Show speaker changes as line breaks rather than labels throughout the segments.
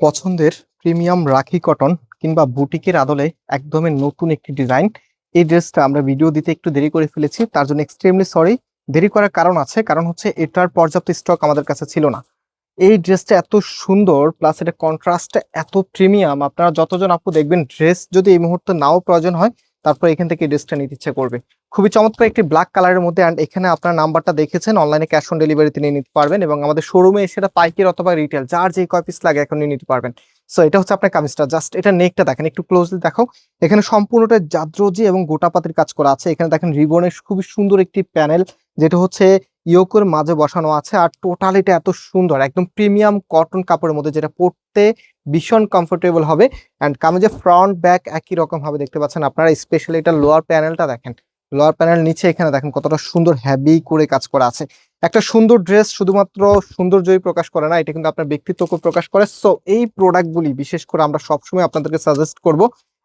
পছন্দের প্রিমিয়াম রাখি কটন কিংবা বুটিকের আদলে একদমই নতুন একটি ডিজাইন। এই ড্রেসটা আমরা ভিডিও দিতে একটু দেরি করে ফেলেছি, তার জন্য এক্সট্রিমলি সরি। দেরি করার কারণ আছে, কারণ হচ্ছে এটার পর্যাপ্ত স্টক আমাদের কাছে ছিল না। এই ড্রেসটা এত সুন্দর, প্লাস এটা কন্ট্রাস্টটা এত প্রিমিয়াম। আপনারা যতজন আপু দেখবেন ড্রেস যদি এই মুহূর্তে নাও প্রয়োজন হয়, তারপর এখান থেকে এই ড্রেসটা নিতে ইচ্ছে করবে। খুবই চমৎকার একটি ব্ল্যাক কালারের মধ্যে, অ্যান্ড এখানে আপনার নাম্বারটা দেখেছেন, অনলাইনে ক্যাশ অন ডেলিভারিতে নিয়ে নিতে পারবেন এবং আমাদের শোরুমে এসে এটা পাইকারি অথবা রিটেল যার যে কয় পিস লাগে এখন নিয়ে নিতে পারবেন। সো এটা হচ্ছে আপনার কামিজটা, জাস্ট এটা নেকটা দেখেন একটু ক্লোজলি দেখো। এখানে সম্পূর্ণটা জাদ্রজি এবং গোটাপাতির কাজ করা আছে। এখানে দেখেন রিবনের খুবই সুন্দর একটি প্যানেল, যেটা হচ্ছে ইয়োকের মাঝে বসানো আছে। আর টোটালিটা এত সুন্দর, একদম প্রিমিয়াম কটন কাপড়ের মধ্যে, যেটা পরতে ভীষণ কমফোর্টেবল হবে। অ্যান্ড কামিজের ফ্রন্ট ব্যাক একই রকম ভাবে দেখতে পাচ্ছেন আপনারা। স্পেশালি এটা লোয়ার প্যানেলটা দেখেন, লোয়ার প্যানেল নিচে এখানে দেখেন কতটা সুন্দর হ্যাভি করে কাজ করা আছে। একটা সুন্দর ড্রেস শুধুমাত্র সৌন্দর্যই প্রকাশ করে না, এটা কিন্তু আপনার ব্যক্তিত্বকে প্রকাশ করে। সো এই প্রোডাক্টগুলি বিশেষ করে আমরা সবসময় আপনাদেরকে সাজেস্ট করব,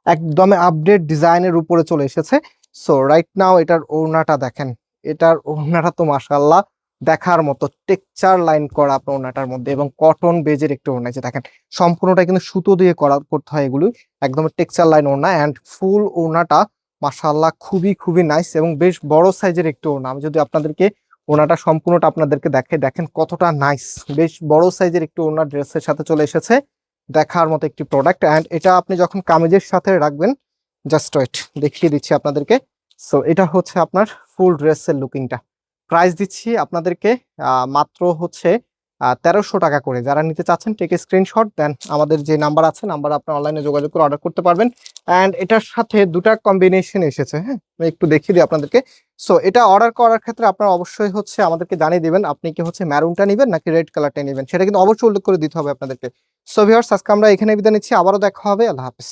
একদম আপডেট ডিজাইনের উপরে চলে এসেছে। সো রাইট নাও এটার ওড়নাটা দেখেন, এটার ওড়নাটা তো মাশাআল্লাহ দেখার মতো, টেক্সচার লাইন করা আপনার ওড়নাটার মধ্যে, এবং কটন বেজের একটু ওড়না। যে দেখেন সম্পূর্ণটা কিন্তু সুতো দিয়ে করতে হয় এগুলি, একদম টেক্সচার লাইন ওড়না। অ্যান্ড ফুল ওড়নাটা মাশাআল্লাহ খুবই খুবই নাইস এবং বেশ বড় সাইজের একটু ওড়না। আমি যদি আপনাদেরকে ওড়নাটা সম্পূর্ণটা আপনাদেরকে দেখেন কতটা নাইস, বেশ বড় সাইজের একটু ওড়না ড্রেসের সাথে চলে এসেছে, দেখার মতো একটি প্রোডাক্ট। অ্যান্ড এটা আপনি যখন কামিজের সাথে রাখবেন, জাস্ট ওয়েট দেখিয়ে দিচ্ছি আপনাদেরকে। সো এটা হচ্ছে আপনার ফুল ড্রেসের লুকিংটা। প্রাইস দিচ্ছি আপনাদেরকে মাত্র হচ্ছে 1300 টাকা করে। যারা নিতে চাচ্ছেন টেক স্ক্রিনশট দেন, আমাদের যে নাম্বার আছে নাম্বার আপনার অনলাইনে যোগাযোগ করে অর্ডার করতে পারবেন। অ্যান্ড এটার সাথে দুটা কম্বিনেশন এসেছে, হ্যাঁ আমি একটু দেখিয়ে দিই আপনাদেরকে। সো এটা অর্ডার করার ক্ষেত্রে আপনারা অবশ্যই হচ্ছে আমাদেরকে জানিয়ে দিবেন আপনি কি হচ্ছে ম্যারুনটা নেবেন নাকি রেড কালারটা নেবেন, সেটা কিন্তু অবশ্যই উল্লেখ করে দিতে হবে আপনাদেরকে। সো ভিউয়ার্স, আজকে আমরা এখানে বিদায় নিচ্ছি, আবারও দেখা হবে, আল্লাহ হাফেজ।